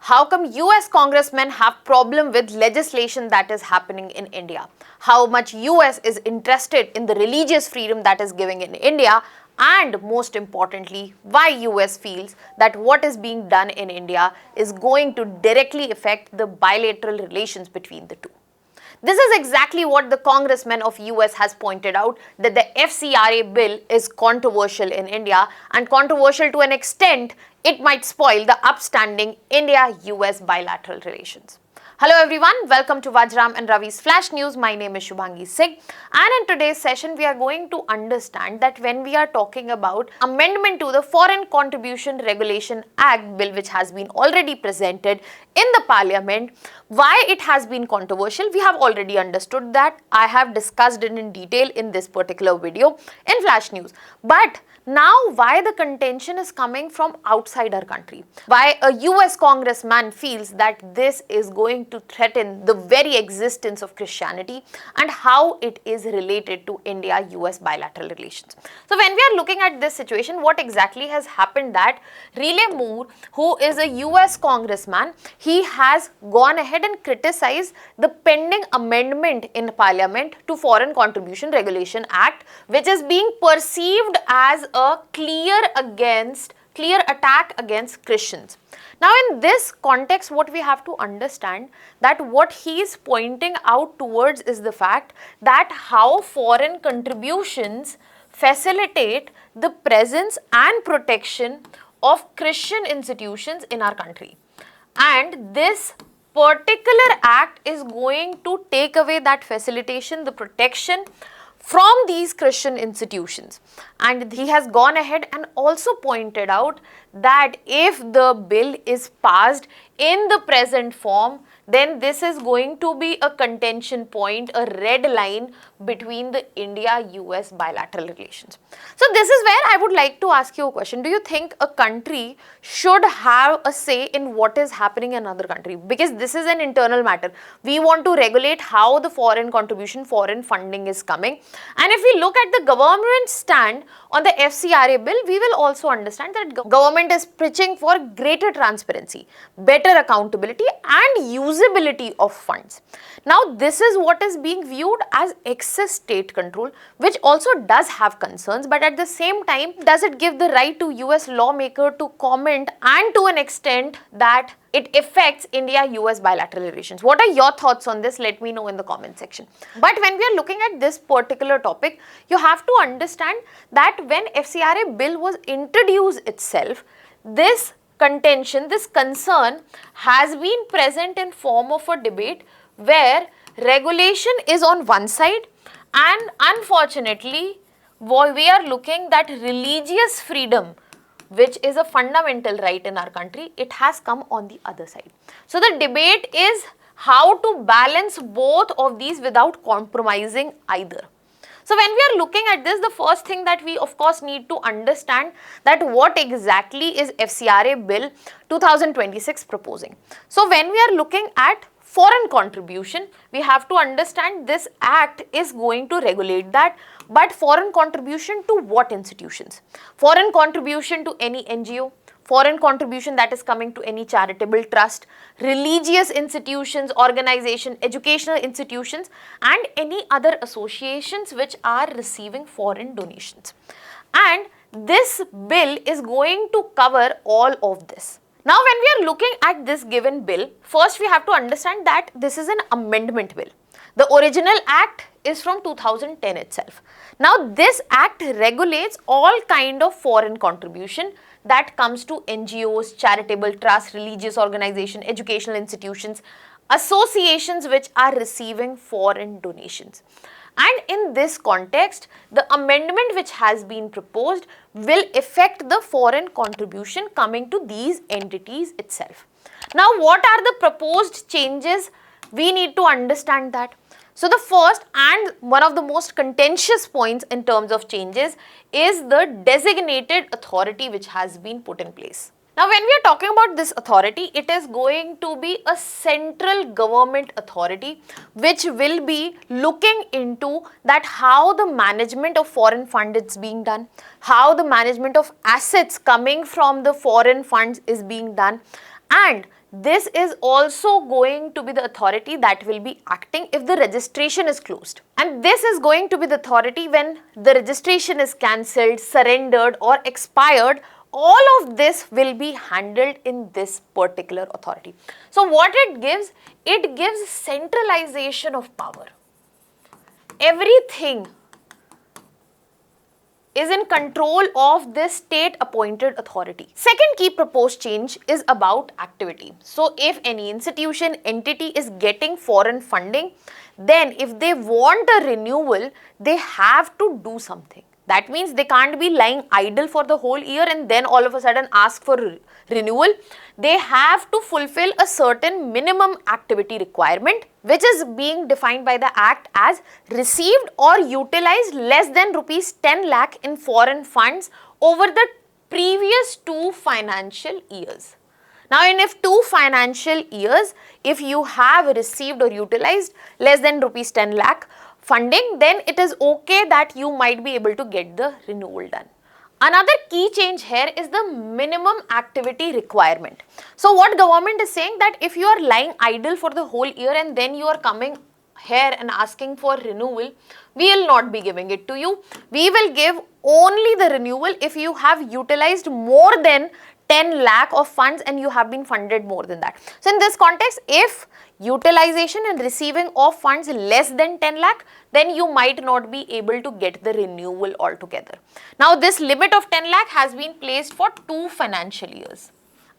How come US congressmen have problem with legislation that is happening in India? How much US is interested in the religious freedom that is given in India? And most importantly, why US feels that what is being done in India is going to directly affect the bilateral relations between the two. This is exactly what the congressman of US has pointed out, that the FCRA bill is controversial in India, and controversial to an extent it might spoil the upstanding India-US bilateral relations. Hello everyone, welcome to Vajiram and Ravi's Flash News. My name is Shubhangi Singh, and in today's session we are going to understand that when we are talking about amendment to the Foreign Contribution Regulation Act bill, which has been already presented in the parliament, why it has been controversial. We have already understood that. I have discussed it in detail in this particular video in Flash News. But now why the contention is coming from outside our country? Why a US congressman feels that this is going to threaten the very existence of Christianity and how it is related to India-US bilateral relations. So when we are looking at this situation, what exactly has happened that Relay Moore, who is a US congressman, he has gone ahead and criticized the pending amendment in Parliament to Foreign Contribution Regulation Act, which is being perceived as a clear attack against Christians. Now in this context, what we have to understand that what he is pointing out towards is the fact that how foreign contributions facilitate the presence and protection of Christian institutions in our country. And this particular act is going to take away that facilitation, the protection from these Christian institutions. And he has gone ahead and also pointed out that if the bill is passed in the present form, then this is going to be a contention point, a red line between the India-US bilateral relations. So this is where I would like to ask you a question. Do you think a country should have a say in what is happening in another country? Because this is an internal matter. We want to regulate how the foreign contribution, foreign funding is coming. And if we look at the government stand on the FCRA bill, we will also understand that government is preaching for greater transparency, better accountability and usability of funds. Now this is what is being viewed as excess state control, which also does have concerns, but at the same time, does it give the right to US lawmaker to comment and to an extent that it affects India-US bilateral relations? What are your thoughts on this? Let me know in the comment section. But when we are looking at this particular topic, you have to understand that when FCRA bill was introduced itself, this contention, this concern has been present in form of a debate where regulation is on one side and unfortunately we are looking that religious freedom, which is a fundamental right in our country, it has come on the other side. So the debate is how to balance both of these without compromising either. So when we are looking at this, the first thing that we of course need to understand that what exactly is FCRA bill 2026 proposing. So when we are looking at foreign contribution, we have to understand this act is going to regulate that, but foreign contribution to what institutions? Foreign contribution to any NGO, foreign contribution that is coming to any charitable trust, religious institutions, organization, educational institutions and any other associations which are receiving foreign donations. And this bill is going to cover all of this. Now when we are looking at this given bill, first we have to understand that this is an amendment bill. The original act is from 2010 itself. Now this act regulates all kind of foreign contribution that comes to NGOs, charitable trusts, religious organization, educational institutions, associations which are receiving foreign donations. And in this context, the amendment which has been proposed will affect the foreign contribution coming to these entities itself. Now, what are the proposed changes? We need to understand that. So the first and one of the most contentious points in terms of changes is the designated authority which has been put in place. Now when we are talking about this authority, it is going to be a central government authority which will be looking into that how the management of foreign fund is being done, how the management of assets coming from the foreign funds is being done, and this is also going to be the authority that will be acting if the registration is closed. And this is going to be the authority when the registration is cancelled, surrendered or expired. All of this will be handled in this particular authority. So what it gives centralization of power. Everything is in control of this state appointed authority. Second key proposed change is about activity. So if any institution, entity is getting foreign funding, then if they want a renewal, they have to do something. That means they can't be lying idle for the whole year and then all of a sudden ask for renewal. They have to fulfill a certain minimum activity requirement, which is being defined by the Act as received or utilized less than rupees 10 lakh in foreign funds over the previous 2 financial years. Now, in if 2 financial years, if you have received or utilized less than rupees 10 lakh funding, then it is okay that you might be able to get the renewal done. Another key change here is the minimum activity requirement. So what government is saying that if you are lying idle for the whole year and then you are coming here and asking for renewal, we will not be giving it to you. We will give only the renewal if you have utilized more than 10 lakh of funds and you have been funded more than that. So in this context, if utilization and receiving of funds less than 10 lakh, then you might not be able to get the renewal altogether. Now this limit of 10 lakh has been placed for 2 financial years.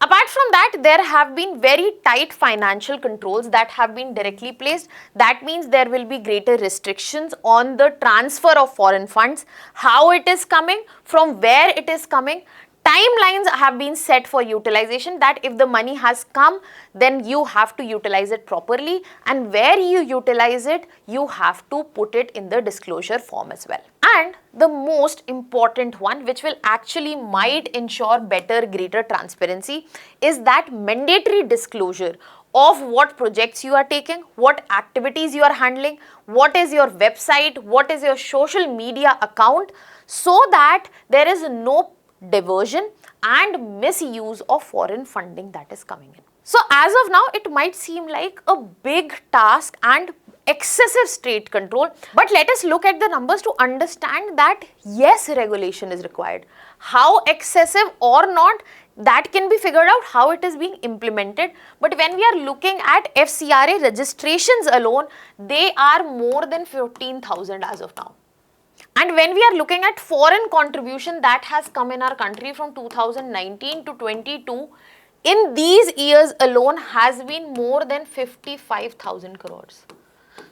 Apart from that, there have been very tight financial controls that have been directly placed. That means there will be greater restrictions on the transfer of foreign funds, how it is coming, from where it is coming. Timelines have been set for utilization, that if the money has come, then you have to utilize it properly, and where you utilize it, you have to put it in the disclosure form as well. And the most important one, which will actually might ensure better, greater transparency, is that mandatory disclosure of what projects you are taking, what activities you are handling, what is your website, what is your social media account, so that there is no diversion and misuse of foreign funding that is coming in. So as of now, it might seem like a big task and excessive state control, but let us look at the numbers to understand that yes, regulation is required. How excessive or not, that can be figured out how it is being implemented. But when we are looking at FCRA registrations alone, they are more than 15,000 as of now. And when we are looking at foreign contribution that has come in our country from 2019 to 22, in these years alone has been more than 55,000 crores.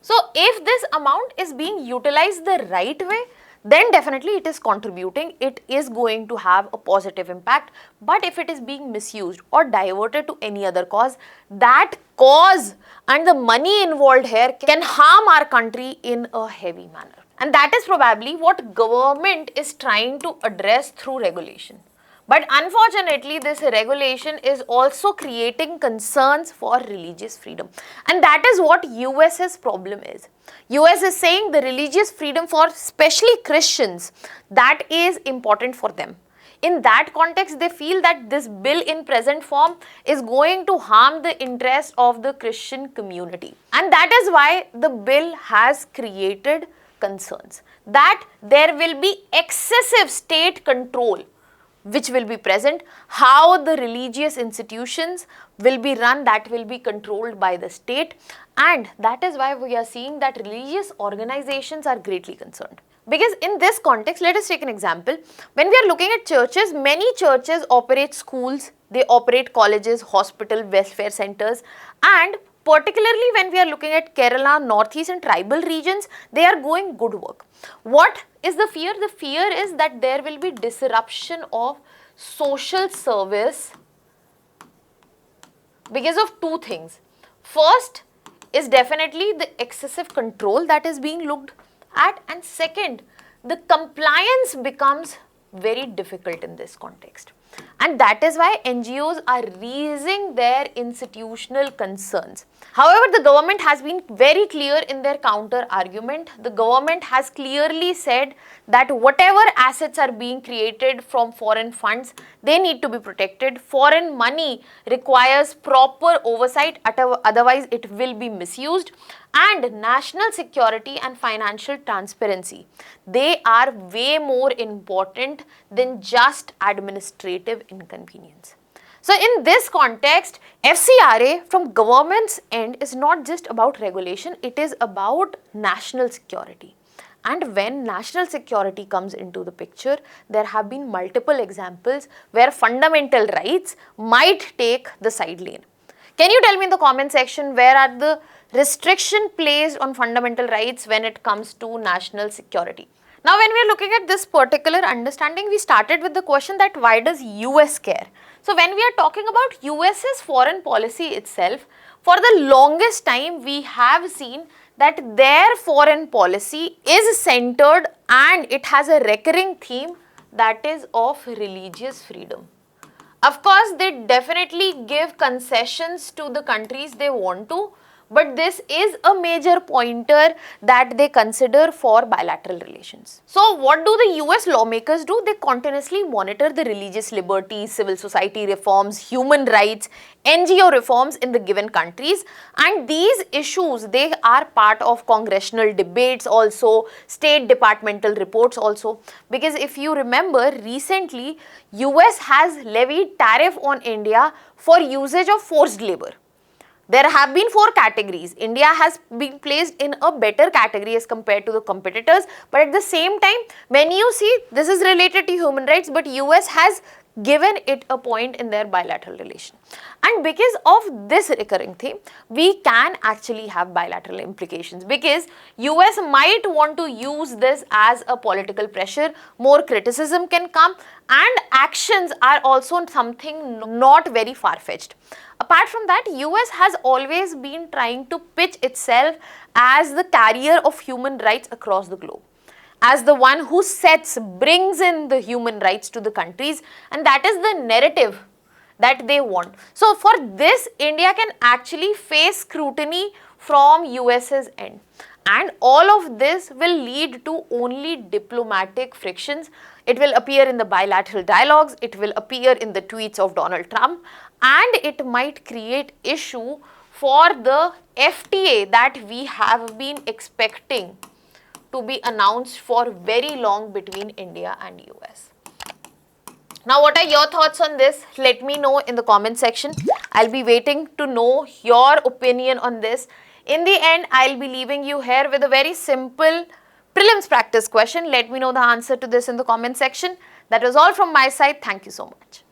So if this amount is being utilized the right way, then definitely it is contributing, it is going to have a positive impact. But if it is being misused or diverted to any other cause, that cause and the money involved here can harm our country in a heavy manner. And that is probably what government is trying to address through regulation. But unfortunately, this regulation is also creating concerns for religious freedom. And that is what US's problem is. US is saying the religious freedom for especially Christians, that is important for them. In that context, they feel that this bill in present form is going to harm the interest of the Christian community. And that is why the bill has created concerns that there will be excessive state control which will be present, how the religious institutions will be run, that will be controlled by the state, and that is why we are seeing that religious organizations are greatly concerned. Because in this context, let us take an example. When we are looking at churches, many churches operate schools, they operate colleges, hospital, welfare centers, and particularly when we are looking at Kerala, Northeast and tribal regions, they are going good work. What is the fear? The fear is that there will be disruption of social service because of two things. First is definitely the excessive control that is being looked at, and second, the compliance becomes very difficult in this context. And that is why NGOs are raising their institutional concerns. However, the government has been very clear in their counter argument. The government has clearly said that whatever assets are being created from foreign funds, they need to be protected. Foreign money requires proper oversight, otherwise it will be misused. And national security and financial transparency, they are way more important than just administrative inconvenience. So in this context, FCRA from government's end is not just about regulation, it is about national security. And when national security comes into the picture, there have been multiple examples where fundamental rights might take the side lane. Can you tell me in the comment section where are the restriction placed on fundamental rights when it comes to national security? Now, when we are looking at this particular understanding, we started with the question that why does US care? So, when we are talking about US's foreign policy itself, for the longest time we have seen that their foreign policy is centered and it has a recurring theme, that is of religious freedom. Of course, they definitely give concessions to the countries they want to, but this is a major pointer that they consider for bilateral relations. So what do the US lawmakers do? They continuously monitor the religious liberties, civil society reforms, human rights, NGO reforms in the given countries, and these issues, they are part of congressional debates also, state departmental reports also, because if you remember recently US has levied tariff on India for usage of forced labor. There have been 4 categories. India has been placed in a better category as compared to the competitors, but at the same time, when you see this is related to human rights, but US has given it a point in their bilateral relation. And because of this recurring theme, we can actually have bilateral implications, because US might want to use this as a political pressure, more criticism can come, and actions are also something not very far-fetched. Apart from that, US has always been trying to pitch itself as the carrier of human rights across the globe, as the one who brings in the human rights to the countries, and that is the narrative that they want. So for this, India can actually face scrutiny from US's end, and all of this will lead to only diplomatic frictions. It will appear in the bilateral dialogues, it will appear in the tweets of Donald Trump, and it might create issue for the FTA that we have been expecting to be announced for very long between India and US. Now, what are your thoughts on this? Let me know in the comment section. I'll be waiting to know your opinion on this. In the end, I'll be leaving you here with a very simple prelims practice question. Let me know the answer to this in the comment section. That was all from my side. Thank you so much.